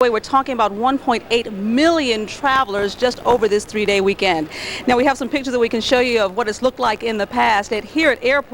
Midway. We're talking about 1.8 million travelers just over this 3-day weekend. Now, we have some pictures that we can show you of what it's looked like in the past. Here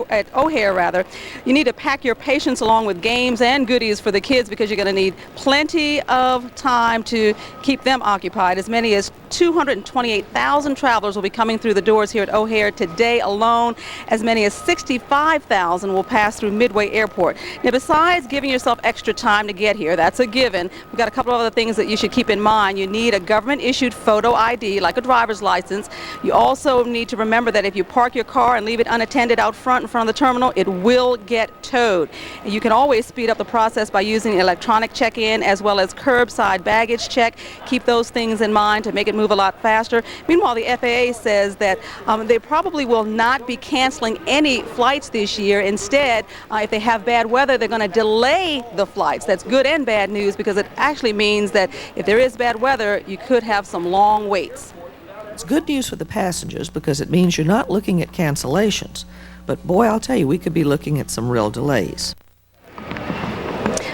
at O'Hare, you need to pack your patients along with games and goodies for the kids because you're going to need plenty of time to keep them occupied. As many as 228,000 travelers will be coming through the doors here at O'Hare today alone. As many as 65,000 will pass through Midway Airport. Now, besides giving yourself extra time to get here, that's a given, we've got a couple of other things that you should keep in mind. You need a government-issued photo ID, like a driver's license. You also need to remember that if you park your car and leave it unattended out front in front of the terminal, it will get towed. And you can always speed up the process by using electronic check-in as well as curbside baggage check. Keep those things in mind to make it move a lot faster. Meanwhile, the FAA says that they probably will not be canceling any flights this year. Instead, if they have bad weather, they're going to delay the flights. That's good and bad news because it actually means that if there is bad weather, you could have some long waits. It's good news for the passengers because it means you're not looking at cancellations. But boy, I'll tell you, we could be looking at some real delays.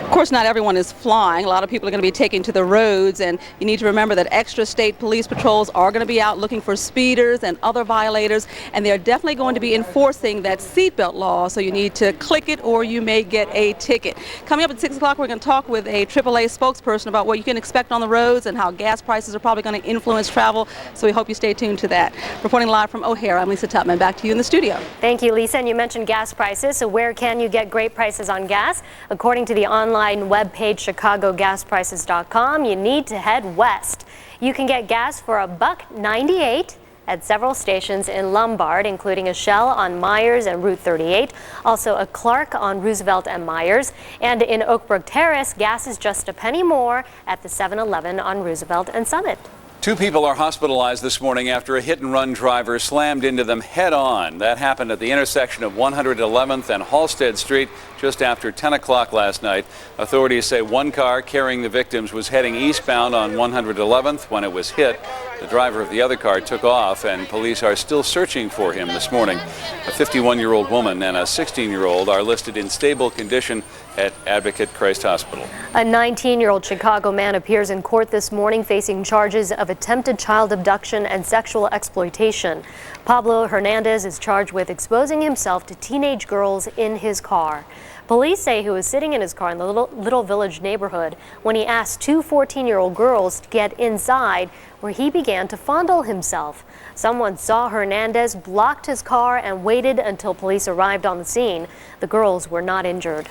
Of course, not everyone is flying. A lot of people are going to be taking to the roads, and you need to remember that extra state police patrols are going to be out looking for speeders and other violators, and they're definitely going to be enforcing that seatbelt law, so you need to click it or you may get a ticket. Coming up at 6 o'clock, we're going to talk with a AAA spokesperson about what you can expect on the roads and how gas prices are probably going to influence travel, so we hope you stay tuned to that. Reporting live from O'Hare, I'm Lisa Tutman. Back to you in the studio. Thank you, Lisa. And you mentioned gas prices, so where can you get great prices on gas? According to the online webpage chicagogasprices.com, you need to head west. You can get gas for $1.98 at several stations in Lombard, including a Shell on Myers and Route 38, also a Clark on Roosevelt and Myers, and in Oakbrook Terrace, gas is just a penny more at the 7-Eleven on Roosevelt and Summit. 2 people are hospitalized this morning after a hit-and-run driver slammed into them head-on. That happened at the intersection of 111th and Halstead Street just after 10 o'clock last night. Authorities say one car carrying the victims was heading eastbound on 111th when it was hit. The driver of the other car took off, and police are still searching for him this morning. A 51-year-old woman and a 16-year-old are listed in stable condition at Advocate Christ Hospital. A 19-year-old Chicago man appears in court this morning facing charges of attempted child abduction and sexual exploitation. Pablo Hernandez is charged with exposing himself to teenage girls in his car. Police say he was sitting in his car in the Little Village neighborhood when he asked 2 14-year-old girls to get inside, where he began to fondle himself. Someone saw Hernandez, blocked his car, and waited until police arrived on the scene. The girls were not injured.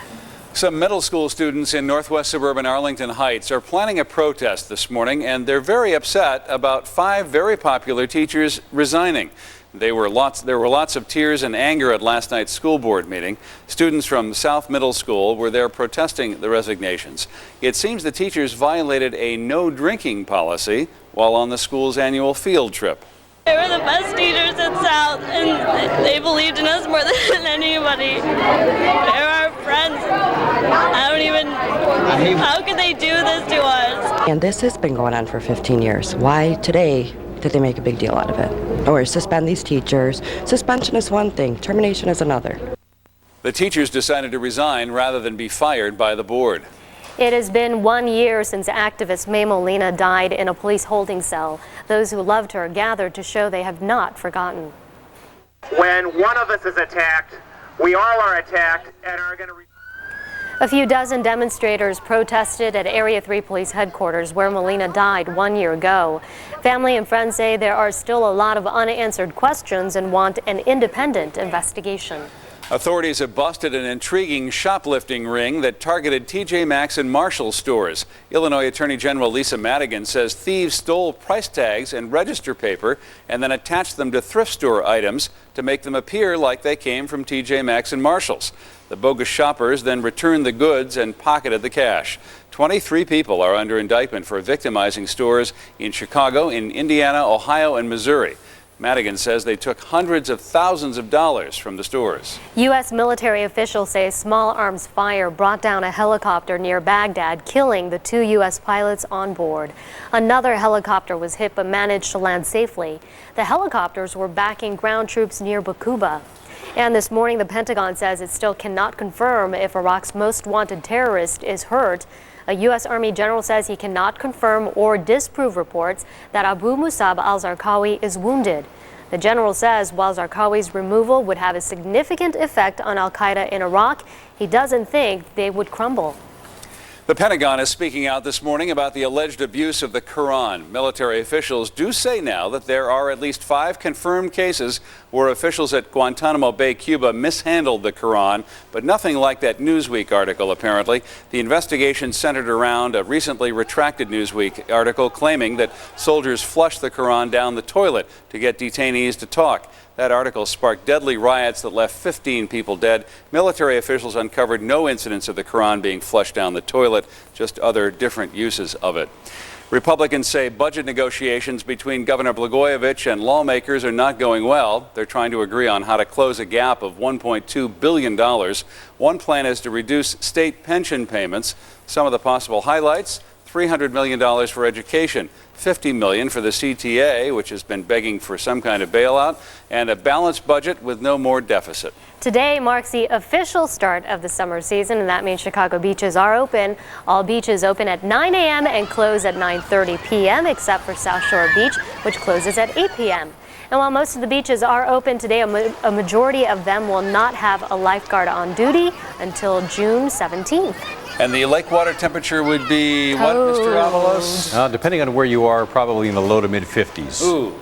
Some middle school students in northwest suburban Arlington Heights are planning a protest this morning, and they're very upset about 5 very popular teachers resigning. There were lots of tears and anger at last night's school board meeting. Students from South Middle School were there protesting the resignations. It seems the teachers violated a no drinking policy while on the school's annual field trip. They were the best teachers at South, and they believed in us more than anybody. They're our friends. How could they do this to us? And this has been going on for 15 years. Why today did they make a big deal out of it? Or suspend these teachers? Suspension is one thing, termination is another. The teachers decided to resign rather than be fired by the board. It has been 1 year since activist May Molina died in a police holding cell. Those who loved her gathered to show they have not forgotten. When one of us is attacked, we all are attacked and are going to... A few dozen demonstrators protested at Area 3 Police Headquarters, where Molina died 1 year ago. Family and friends say there are still a lot of unanswered questions and want an independent investigation. Authorities have busted an intriguing shoplifting ring that targeted TJ Maxx and Marshall stores. Illinois Attorney General Lisa Madigan says thieves stole price tags and register paper and then attached them to thrift store items to make them appear like they came from TJ Maxx and Marshall's. The bogus shoppers then returned the goods and pocketed the cash. 23 people are under indictment for victimizing stores in Chicago, in Indiana, Ohio, and Missouri. Madigan says they took hundreds of thousands of dollars from the stores. U.S. military officials say a small arms fire brought down a helicopter near Baghdad, killing the 2 U.S. pilots on board. Another helicopter was hit but managed to land safely. The helicopters were backing ground troops near Bakuba. And this morning, the Pentagon says it still cannot confirm if Iraq's most wanted terrorist is hurt. A U.S. Army general says he cannot confirm or disprove reports that Abu Musab al-Zarqawi is wounded. The general says while Zarqawi's removal would have a significant effect on al-Qaeda in Iraq, he doesn't think they would crumble. The Pentagon is speaking out this morning about the alleged abuse of the Quran. Military officials do say now that there are at least 5 confirmed cases where officials at Guantanamo Bay, Cuba, mishandled the Quran, but nothing like that Newsweek article, apparently. The investigation centered around a recently retracted Newsweek article claiming that soldiers flushed the Quran down the toilet to get detainees to talk. That article sparked deadly riots that left 15 people dead. Military officials uncovered no incidents of the Quran being flushed down the toilet, just other different uses of it. Republicans say budget negotiations between Governor Blagojevich and lawmakers are not going well. They're trying to agree on how to close a gap of $1.2 billion. One plan is to reduce state pension payments. Some of the possible highlights: $300 million for education, $50 million for the CTA, which has been begging for some kind of bailout, and a balanced budget with no more deficit. Today marks the official start of the summer season, and that means Chicago beaches are open. All beaches open at 9 a.m. and close at 9:30 p.m., except for South Shore Beach, which closes at 8 p.m. And while most of the beaches are open today, a majority of them will not have a lifeguard on duty until June 17th. And the lake water temperature would be what, Mr. Avalos? Depending on where you are, probably in the low to mid 50s. Ooh.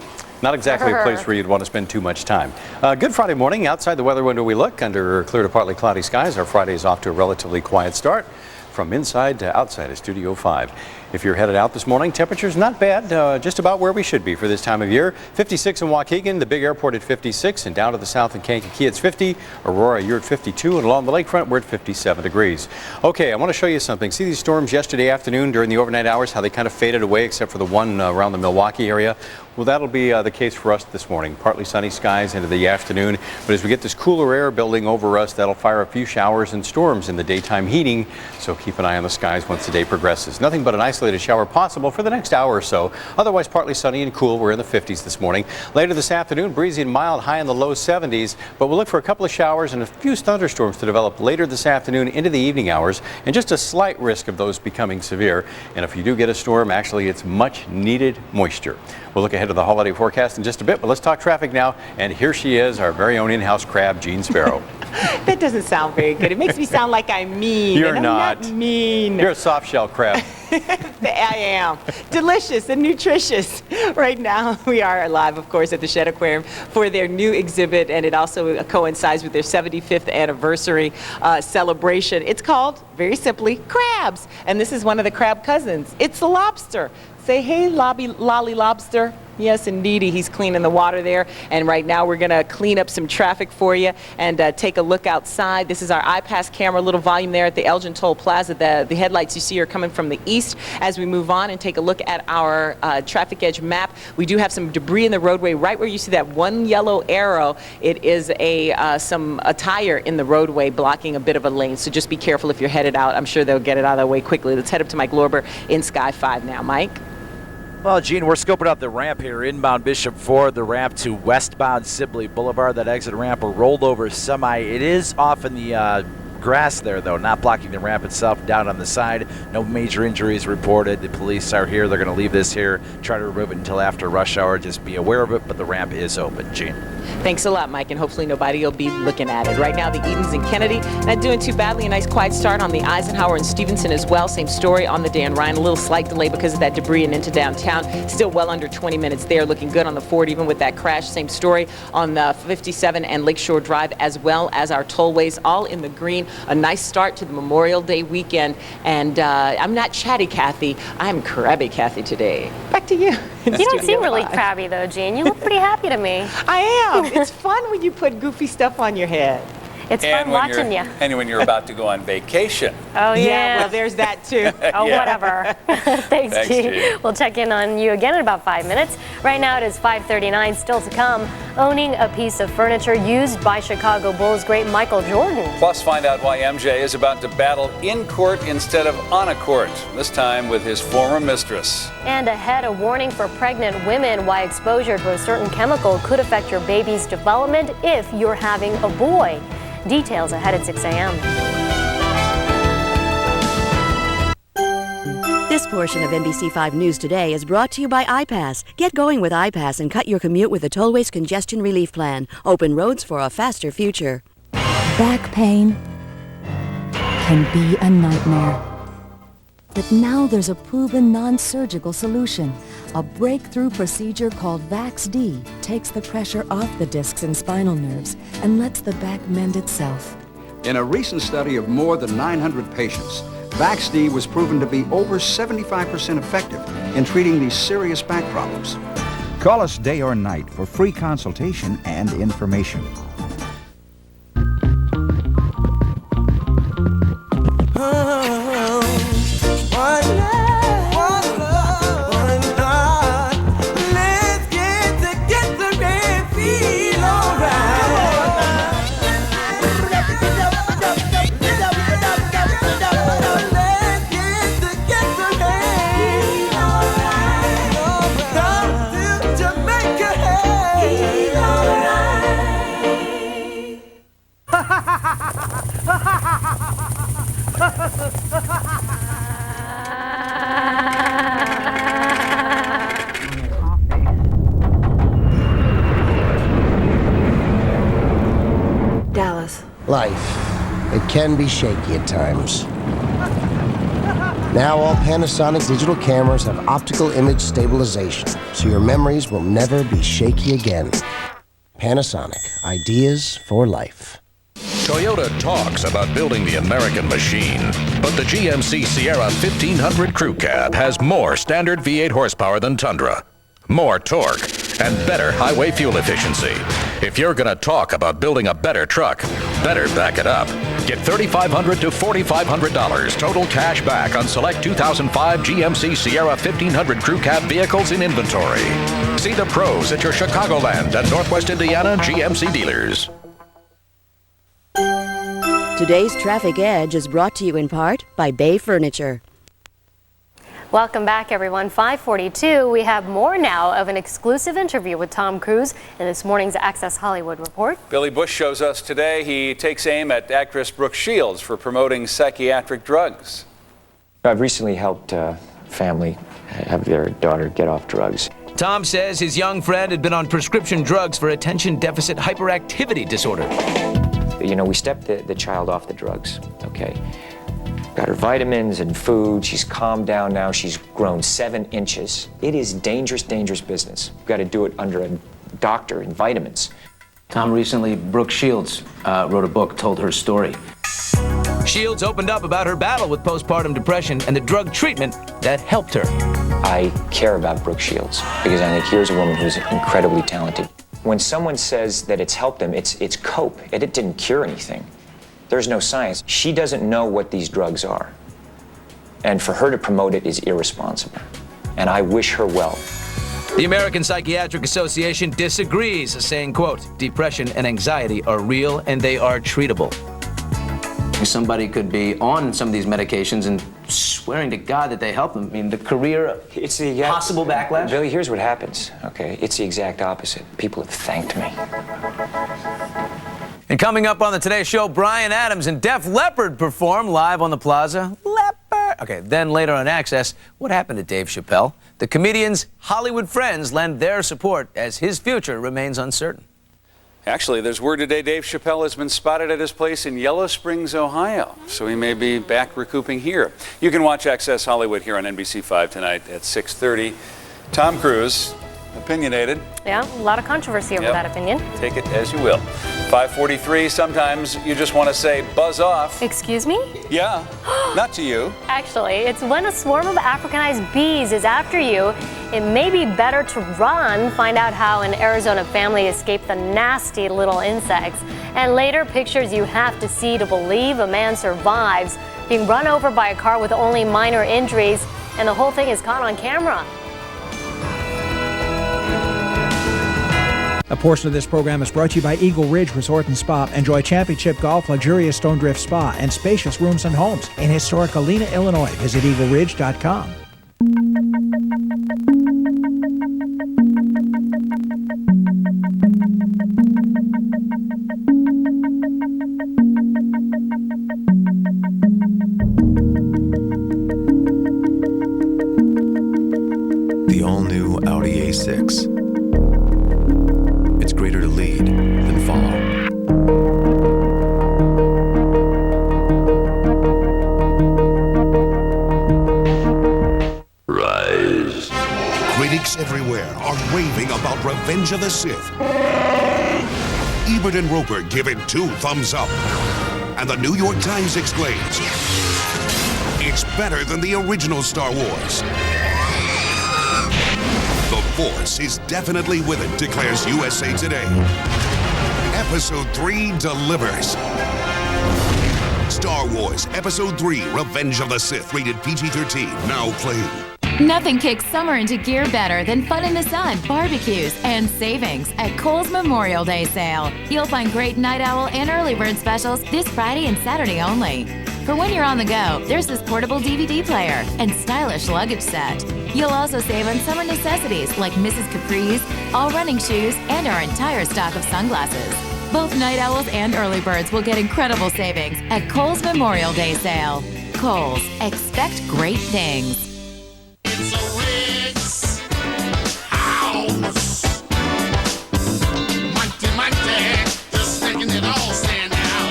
Not exactly a place where you'd want to spend too much time. Good Friday morning. Outside the weather window we look. Under clear to partly cloudy skies, our Friday is off to a relatively quiet start. From inside to outside of Studio 5. If you're headed out this morning, temperature's not bad, just about where we should be for this time of year. 56 in Waukegan, the big airport at 56, and down to the south in Kankakee it's 50. Aurora, you're at 52, and along the lakefront we're at 57 degrees. Okay, I want to show you something. See these storms yesterday afternoon during the overnight hours, how they kind of faded away except for the one around the Milwaukee area? Well, that'll be the case for us this morning. Partly sunny skies into the afternoon, but as we get this cooler air building over us, that'll fire a few showers and storms in the daytime heating, so keep an eye on the skies once the day progresses. Nothing but an isolated shower possible for the next hour or so. Otherwise, partly sunny and cool. We're in the 50s this morning. Later this afternoon, breezy and mild, high in the low 70s, but we'll look for a couple of showers and a few thunderstorms to develop later this afternoon into the evening hours, and just a slight risk of those becoming severe. And if you do get a storm, actually, it's much needed moisture. We'll look ahead to the holiday forecast in just a bit, but let's talk traffic now. And here she is, our very own in-house crab, Jean Sparrow. That doesn't sound very good. It makes me sound like I'm mean. You're and not. I'm not mean. You're a soft shell crab. I am. Delicious and nutritious. Right now, we are live, of course, at the Shed Aquarium for their new exhibit, and it also coincides with their 75th anniversary celebration. It's called, very simply, Crabs. And this is one of the crab cousins. It's a lobster. Say, hey, Lolly Lobster. Yes, indeedy. He's cleaning the water there. And right now we're going to clean up some traffic for you and take a look outside. This is our iPass camera, little volume there at the Elgin Toll Plaza. The headlights you see are coming from the east. As we move on and take a look at our traffic edge map, we do have some debris in the roadway right where you see that one yellow arrow. It is a tire in the roadway blocking a bit of a lane. So just be careful if you're headed out. I'm sure they'll get it out of the way quickly. Let's head up to Mike Lorber in Sky 5 now. Mike? Well, Gene, we're scoping out the ramp here, inbound Bishop Ford, the ramp to westbound Sibley Boulevard. That exit ramp, a rolled over semi. It is off in the grass there, though, not blocking the ramp itself, down on the side. No major injuries reported. The police are here. They're going to leave this here, try to remove it until after rush hour. Just be aware of it, but the ramp is open. Gene. Thanks a lot, Mike, and hopefully nobody will be looking at it. Right now, the Edens and Kennedy, not doing too badly. A nice quiet start on the Eisenhower and Stevenson as well. Same story on the Dan Ryan. A little slight delay because of that debris and into downtown. Still well under 20 minutes there. Looking good on the Ford, even with that crash. Same story on the 57 and Lakeshore Drive, as well as our tollways, all in the green. A nice start to the Memorial Day weekend. And I'm not chatty Kathy. I'm crabby Kathy today. Back to you. You don't seem really crabby, though, Jean. You look pretty happy to me. I am. It's fun when you put goofy stuff on your head. It's fun watching you. And when you're about to go on vacation. Oh, yeah. Well, there's that, too. Oh, whatever. Thanks, Jean. We'll check in on you again in about 5 minutes. Right now, it is 5:39. Still to come, owning a piece of furniture used by Chicago Bulls great Michael Jordan. Plus, find out why MJ is about to battle in court instead of on a court, this time with his former mistress. And ahead, a warning for pregnant women why exposure to a certain chemical could affect your baby's development if you're having a boy. Details ahead at 6 a.m. This portion of NBC5 News Today is brought to you by iPass. Get going with iPass and cut your commute with the Tollways Congestion Relief Plan. Open roads for a faster future. Back pain can be a nightmare. But now there's a proven non-surgical solution. A breakthrough procedure called VAX-D takes the pressure off the discs and spinal nerves and lets the back mend itself. In a recent study of more than 900 patients, VAX-D was proven to be over 75% effective in treating these serious back problems. Call us day or night for free consultation and information. Life. It can be shaky at times. Now all Panasonic digital cameras have optical image stabilization, so your memories will never be shaky again. Panasonic. Ideas for life. Toyota talks about building the American machine, but the GMC Sierra 1500 Crew Cab has more standard V8 horsepower than Tundra, more torque, and better highway fuel efficiency. If you're going to talk about building a better truck, better back it up. Get $3,500 to $4,500 total cash back on select 2005 GMC Sierra 1500 Crew Cab vehicles in inventory. See the pros at your Chicagoland and Northwest Indiana GMC dealers. Today's Traffic Edge is brought to you in part by Bay Furniture. Welcome back, everyone. 5:42. We have more now of an exclusive interview with Tom Cruise in this morning's Access Hollywood report. Billy Bush shows us today he takes aim at actress Brooke Shields for promoting psychiatric drugs. I've recently helped a family have their daughter get off drugs. Tom says his young friend had been on prescription drugs for attention deficit hyperactivity disorder. You know, we stepped the child off the drugs, okay? Got her vitamins and food. She's calmed down now. She's grown 7 inches. It is dangerous, dangerous business. We've got to do it under a doctor and vitamins. Tom, recently, Brooke Shields wrote a book, told her story. Shields opened up about her battle with postpartum depression and the drug treatment that helped her. I care about Brooke Shields because I think here's a woman who's incredibly talented. When someone says that it's helped them, it's cope. It didn't cure anything. There's no science. She doesn't know what these drugs are. And for her to promote it is irresponsible. And I wish her well. The American Psychiatric Association disagrees, saying, quote, depression and anxiety are real and they are treatable. Somebody could be on some of these medications and swearing to God that they help them. I mean, the career, it's the possible backlash? Billy, here's what happens, okay? It's the exact opposite. People have thanked me. And coming up on the Today Show, Bryan Adams and Def Leppard perform live on the Plaza. Leppard! Okay, then later on Access, what happened to Dave Chappelle? The comedian's Hollywood friends lend their support as his future remains uncertain. Actually, there's word today Dave Chappelle has been spotted at his place in Yellow Springs, Ohio. So he may be back recouping here. You can watch Access Hollywood here on NBC5 tonight at 6:30. Tom Cruise, opinionated. Yeah, a lot of controversy over that opinion. Take it as you will. 5:43, sometimes you just want to say buzz off. Excuse me? Yeah, not to you. Actually, it's when a swarm of Africanized bees is after you, it may be better to run. Find out how an Arizona family escaped the nasty little insects. And later, pictures you have to see to believe a man survives being run over by a car with only minor injuries, and the whole thing is caught on camera. A portion of this program is brought to you by Eagle Ridge Resort and Spa. Enjoy championship golf, luxurious Stone Drift Spa, and spacious rooms and homes in historic Galena, Illinois. Visit eagleridge.com. the all-new Audi A6. It's greater to lead than follow. Rise. Critics everywhere are raving about Revenge of the Sith. Ebert and Roper give it 2 thumbs up. And the New York Times exclaims, it's better than the original Star Wars. The Force is definitely with it, declares USA Today. Episode 3 delivers. Star Wars Episode 3, Revenge of the Sith, rated PG-13, now playing. Nothing kicks summer into gear better than fun in the sun, barbecues, and savings at Kohl's Memorial Day sale. You'll find great night owl and early bird specials this Friday and Saturday only. For when you're on the go, there's this portable DVD player and stylish luggage set. You'll also save on summer necessities like Mrs. Capri's, all running shoes, and our entire stock of sunglasses. Both night owls and early birds will get incredible savings at Kohl's Memorial Day sale. Kohl's, expect great things.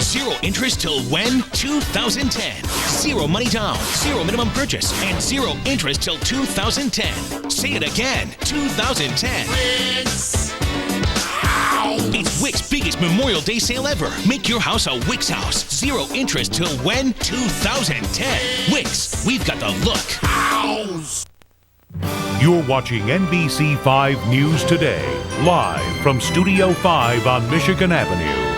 Zero interest till when? 2010. Zero money down, zero minimum purchase, and zero interest till 2010. Say it again, 2010. It's Wick's biggest Memorial Day sale ever. Make your house a Wick's house. Zero interest till when? 2010. Wick's, we've got the look. You're watching NBC 5 News Today, live from Studio 5 on Michigan Avenue.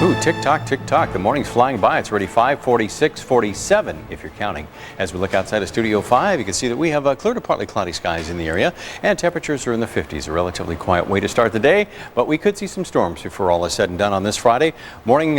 Ooh, tick-tock, tick-tock. The morning's flying by. It's already 5:46, 47 if you're counting. As we look outside of Studio 5, you can see that we have clear to partly cloudy skies in the area, and temperatures are in the 50s. A relatively quiet way to start the day, but we could see some storms before all is said and done on this Friday. Morning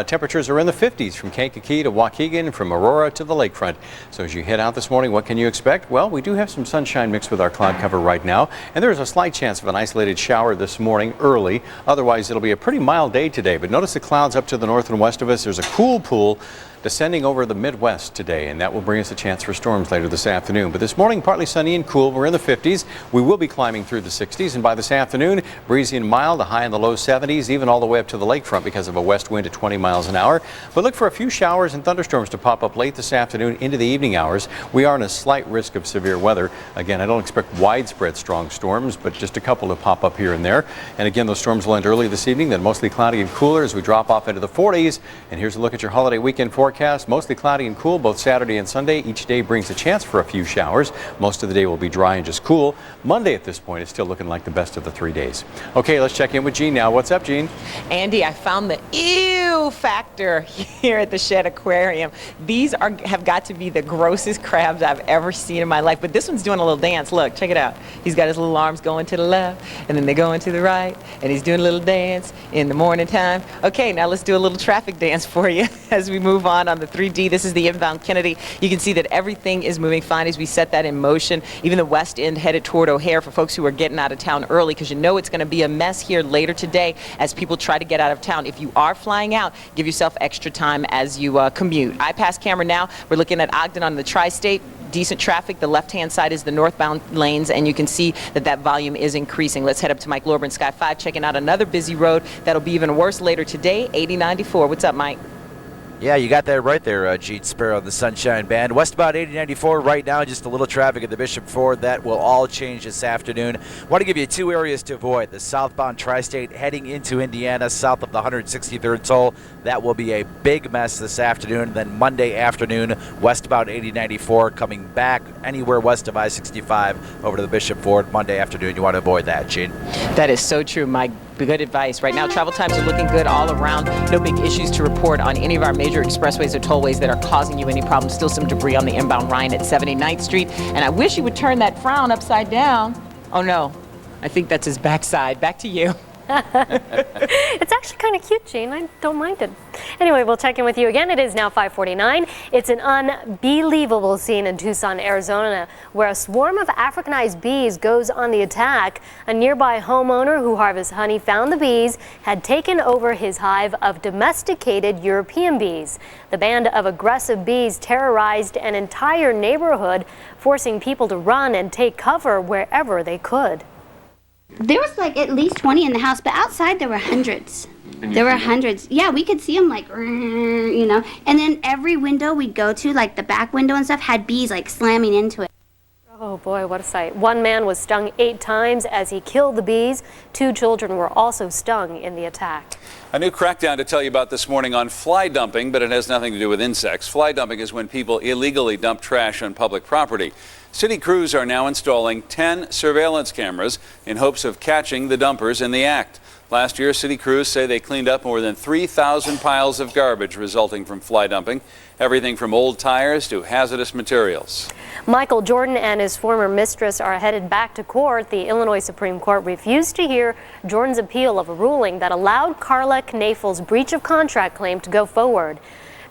temperatures are in the 50s from Kankakee to Waukegan, from Aurora to the lakefront. So as you head out this morning, what can you expect? Well, we do have some sunshine mixed with our cloud cover right now, and there is a slight chance of an isolated shower this morning early. Otherwise, it'll be a pretty mild day today, but notice the clouds up to the north and west of us. There's a cool pool descending over the Midwest today, and that will bring us a chance for storms later this afternoon. But this morning, partly sunny and cool. We're in the 50s. We will be climbing through the 60s, and by this afternoon, breezy and mild, a high in the low 70s, even all the way up to the lakefront because of a west wind at 20 miles an hour. But look for a few showers and thunderstorms to pop up late this afternoon into the evening hours. We are in a slight risk of severe weather. Again, I don't expect widespread strong storms, but just a couple to pop up here and there. And again, those storms will end early this evening, then mostly cloudy and cooler as we drop off into the 40s. And here's a look at your holiday weekend forecast. Mostly cloudy and cool both Saturday and Sunday. Each day brings a chance for a few showers. Most of the day will be dry and just cool. Monday at this point is still looking like the best of the 3 days. Okay, let's check in with Jean now. What's up, Jean? Andy, I found the ew factor here at the Shed Aquarium. These have got to be the grossest crabs I've ever seen in my life. But this one's doing a little dance. Look, check it out. He's got his little arms going to the left, and then they're going to the right, and he's doing a little dance in the morning time. Okay, now let's do a little traffic dance for you as we move on the 3D. This is the inbound Kennedy. You can see that everything is moving fine as we set that in motion. Even the west end headed toward O'Hare for folks who are getting out of town early, because you know it's going to be a mess here later today as people try to get out of town. If you are flying out, give yourself extra time as you commute. iPass camera now. We're looking at Ogden on the tri-state. Decent traffic. The left-hand side is the northbound lanes, and you can see that volume is increasing. Let's head up to Mike Lorber, Sky 5, checking out another busy road that'll be even worse later today, 8094. What's up, Mike? Yeah, you got that right there, Gene Sparrow, the Sunshine Band. Westbound 8094 right now, just a little traffic at the Bishop Ford. That will all change this afternoon. Want to give you 2 areas to avoid. The southbound tri-state heading into Indiana, south of the 163rd toll. That will be a big mess this afternoon. Then Monday afternoon, westbound 8094 coming back anywhere west of I-65 over to the Bishop Ford. Monday afternoon, you want to avoid that, Gene. That is so true, Mike. Good advice. Right now, travel times are looking good all around. No big issues to report on any of our major expressways or tollways that are causing you any problems. Still some debris on the inbound Ryan at 79th Street. And I wish you would turn that frown upside down. Oh, no. I think that's his backside. Back to you. It's actually kind of cute, Gene. I don't mind it. Anyway, we'll check in with you again. It is now 5:49. It's an unbelievable scene in Tucson, Arizona, where a swarm of Africanized bees goes on the attack. A nearby homeowner who harvests honey found the bees had taken over his hive of domesticated European bees. The band of aggressive bees terrorized an entire neighborhood, forcing people to run and take cover wherever they could. There was like at least 20 in the house, but outside there were hundreds. There were hundreds. Yeah, we could see them like, you know. And then every window we'd go to, like the back window and stuff, had bees like slamming into it. Oh boy, what a sight. One man was stung 8 times as he killed the bees. 2 children were also stung in the attack. A new crackdown to tell you about this morning on fly dumping, but it has nothing to do with insects. Fly dumping is when people illegally dump trash on public property. City crews are now installing 10 surveillance cameras in hopes of catching the dumpers in the act. Last year, city crews say they cleaned up more than 3,000 piles of garbage resulting from fly dumping, everything from old tires to hazardous materials. Michael Jordan and his former mistress are headed back to court. The Illinois Supreme Court refused to hear Jordan's appeal of a ruling that allowed Carla Knafel's breach of contract claim to go forward.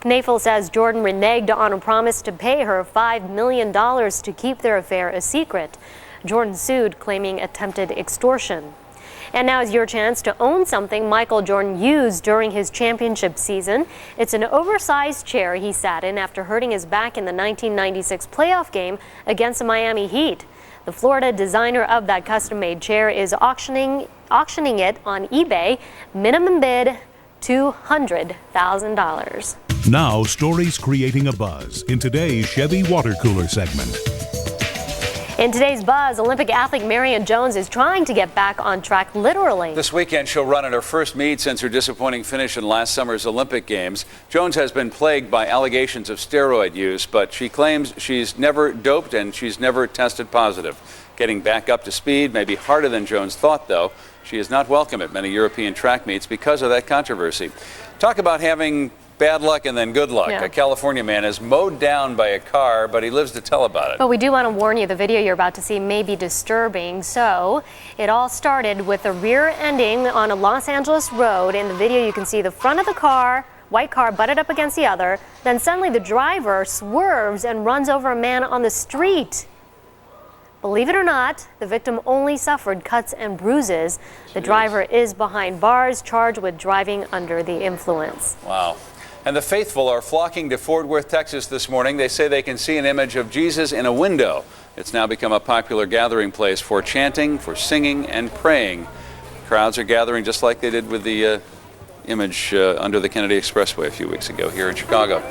Knafel says Jordan reneged on a promise to pay her $5 million to keep their affair a secret. Jordan sued, claiming attempted extortion. And now is your chance to own something Michael Jordan used during his championship season. It's an oversized chair he sat in after hurting his back in the 1996 playoff game against the Miami Heat. The Florida designer of that custom-made chair is auctioning it on eBay. Minimum bid $200,000. Now, stories creating a buzz in today's Chevy Water Cooler segment. In today's buzz, Olympic athlete Marion Jones is trying to get back on track literally. This weekend, she'll run at her first meet since her disappointing finish in last summer's Olympic Games. Jones has been plagued by allegations of steroid use, but she claims she's never doped and she's never tested positive. Getting back up to speed may be harder than Jones thought, though. She is not welcome at many European track meets because of that controversy. Talk about having bad luck and then good luck. Yeah. A California man is mowed down by a car, but he lives to tell about it. But we do want to warn you, the video you're about to see may be disturbing. So it all started with a rear ending on a Los Angeles road. In the video, you can see the front of the car, white car, butted up against the other. Then suddenly the driver swerves and runs over a man on the street. Believe it or not, the victim only suffered cuts and bruises. The driver is behind bars, charged with driving under the influence. Wow. And the faithful are flocking to Fort Worth, Texas this morning. They say they can see an image of Jesus in a window. It's now become a popular gathering place for chanting, for singing, and praying. Crowds are gathering just like they did with the image under the Kennedy Expressway a few weeks ago here in Chicago.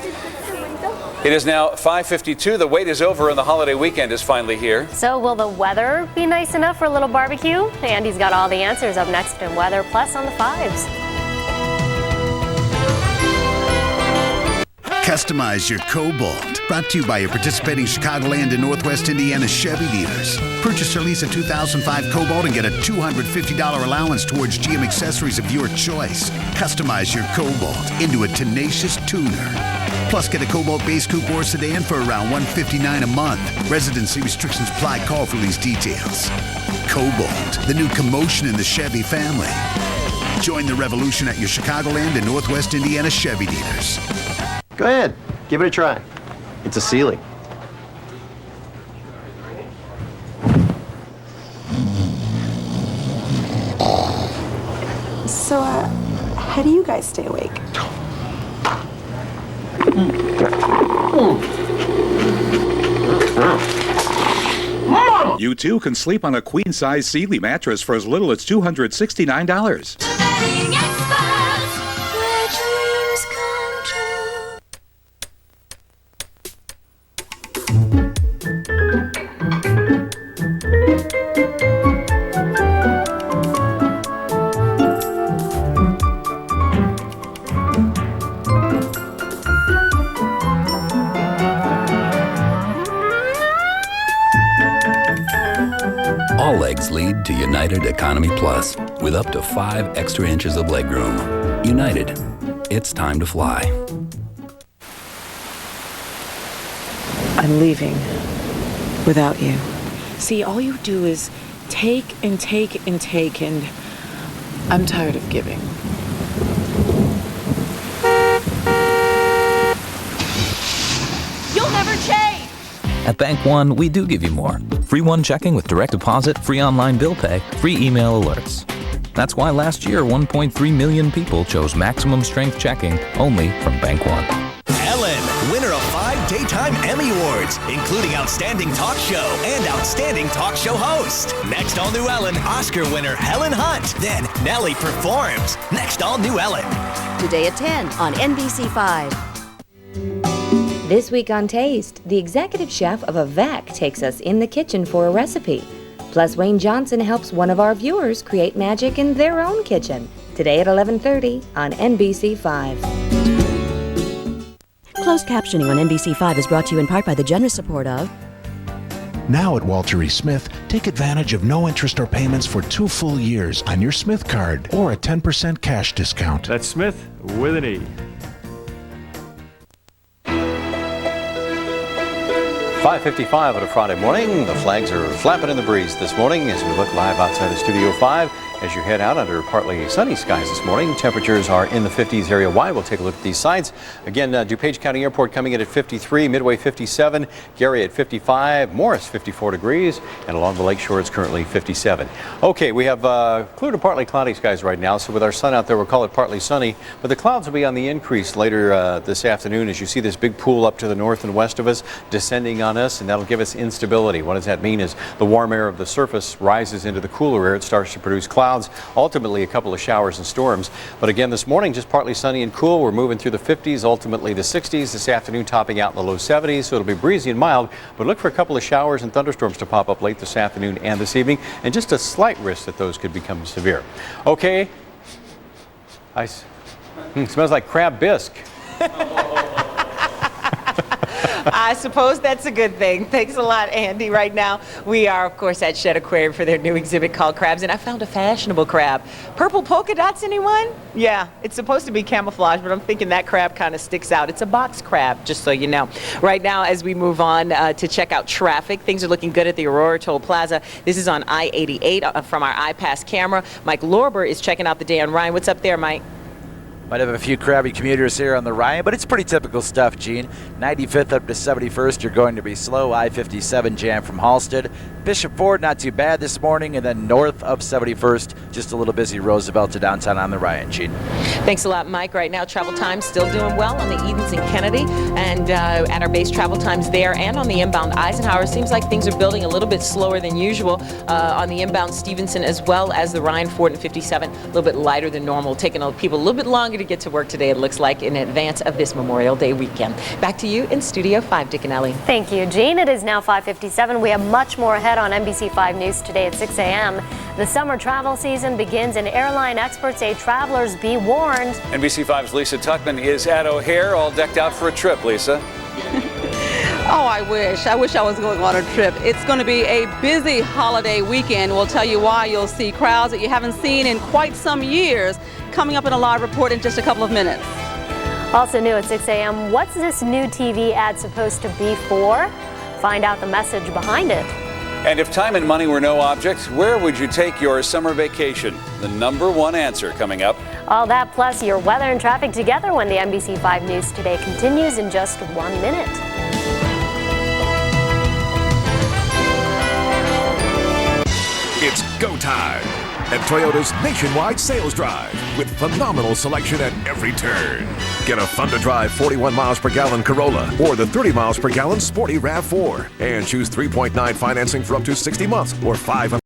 It is now 5:52. The wait is over and the holiday weekend is finally here. So will the weather be nice enough for a little barbecue? Andy's got all the answers up next in Weather Plus on the 5s. Customize your Cobalt. Brought to you by your participating Chicagoland and Northwest Indiana Chevy dealers. Purchase or lease a 2005 Cobalt and get a $250 allowance towards GM accessories of your choice. Customize your Cobalt into a tenacious tuner. Plus, get a Cobalt base coupe or sedan for around $159 a month. Residency restrictions apply. Call for these details. Cobalt, the new commotion in the Chevy family. Join the revolution at your Chicagoland and Northwest Indiana Chevy dealers. Go ahead, give it a try. It's a ceiling. So, how do you guys stay awake? You too can sleep on a queen-size Sealy mattress for as little as $269. All legs lead to United Economy Plus with up to 5 extra inches of legroom. United, it's time to fly. I'm leaving without you. See, all you do is take and take and take, and I'm tired of giving. You'll never change! At Bank One, we do give you more. Free One checking with direct deposit, free online bill pay, free email alerts. That's why last year, 1.3 million people chose maximum strength checking only from Bank One. Ellen, winner of 5 Daytime Emmy Awards, including Outstanding Talk Show and Outstanding Talk Show Host. Next All New Ellen, Oscar winner Helen Hunt. Then Nellie performs. Next All New Ellen. Today at 10 on NBC 5. This week on Taste, the executive chef of a VAC takes us in the kitchen for a recipe. Plus, Wayne Johnson helps one of our viewers create magic in their own kitchen. Today at 11:30 on NBC 5. Closed captioning on NBC 5 is brought to you in part by the generous support of... Now at Walter E. Smith, take advantage of no interest or payments for 2 full years on your Smith card or a 10% cash discount. That's Smith with an E. 5:55 on a Friday morning. The flags are flapping in the breeze this morning as we look live outside of Studio 5. As you head out under partly sunny skies this morning, temperatures are in the 50s area-wide. We'll take a look at these sites. Again, DuPage County Airport coming in at 53, Midway 57, Gary at 55, Morris 54 degrees, and along the lakeshore it's currently 57. Okay, we have clear to partly cloudy skies right now, so with our sun out there we'll call it partly sunny, but the clouds will be on the increase later this afternoon as you see this big pool up to the north and west of us descending on us, and that'll give us instability. What does that mean is the warm air of the surface rises into the cooler air. It starts to produce clouds, ultimately a couple of showers and storms. But again, this morning just partly sunny and cool. We're moving through the 50s, ultimately the 60s. This afternoon topping out in the low 70s, so it'll be breezy and mild, but look for a couple of showers and thunderstorms to pop up late this afternoon and this evening, and just a slight risk that those could become severe. Okay, smells like crab bisque. I suppose that's a good thing. Thanks a lot, Andy. Right now, we are, of course, at Shed Aquarium for their new exhibit called Crabs, and I found a fashionable crab. Purple polka dots, anyone? Yeah, it's supposed to be camouflage, but I'm thinking that crab kind of sticks out. It's a box crab, just so you know. Right now, as we move on to check out traffic, things are looking good at the Aurora Toll Plaza. This is on I-88 from our iPass camera. Mike Lorber is checking out the day on Ryan. What's up there, Mike? Might have a few crabby commuters here on the Ryan, but it's pretty typical stuff, Gene. 95th up to 71st, you're going to be slow. I-57 jam from Halstead. Bishop Ford, not too bad this morning, and then north of 71st, just a little busy Roosevelt to downtown on the Ryan, Gene. Thanks a lot, Mike. Right now, travel times still doing well on the Edens and Kennedy, and at our base travel times there and on the inbound Eisenhower. Seems like things are building a little bit slower than usual on the inbound Stevenson as well as the Ryan, Ford, and 57, a little bit lighter than normal, taking people a little bit longer to get to work today, it looks like, in advance of this Memorial Day weekend. Back to you in Studio 5, Dick and Ellie. Thank you, Jean. It is now 5:57. We have much more ahead on NBC 5 News today at 6 a.m. The summer travel season begins, and airline experts say travelers be warned. NBC 5's Lisa Tuckman is at O'Hare, all decked out for a trip, Lisa. Oh, I wish I was going on a trip. It's going to be a busy holiday weekend. We'll tell you why. You'll see crowds that you haven't seen in quite some years. Coming up in a live report in just a couple of minutes. Also new at 6 a.m., what's this new TV ad supposed to be for? Find out the message behind it. And if time and money were no object, where would you take your summer vacation? The #1 answer coming up. All that plus your weather and traffic together when the NBC 5 News Today continues in just 1 minute. It's go time at Toyota's nationwide sales drive with phenomenal selection at every turn. Get a fun-to-drive 41 miles per gallon Corolla or the 30 miles per gallon sporty RAV4 and choose 3.9 financing for up to 60 months or $500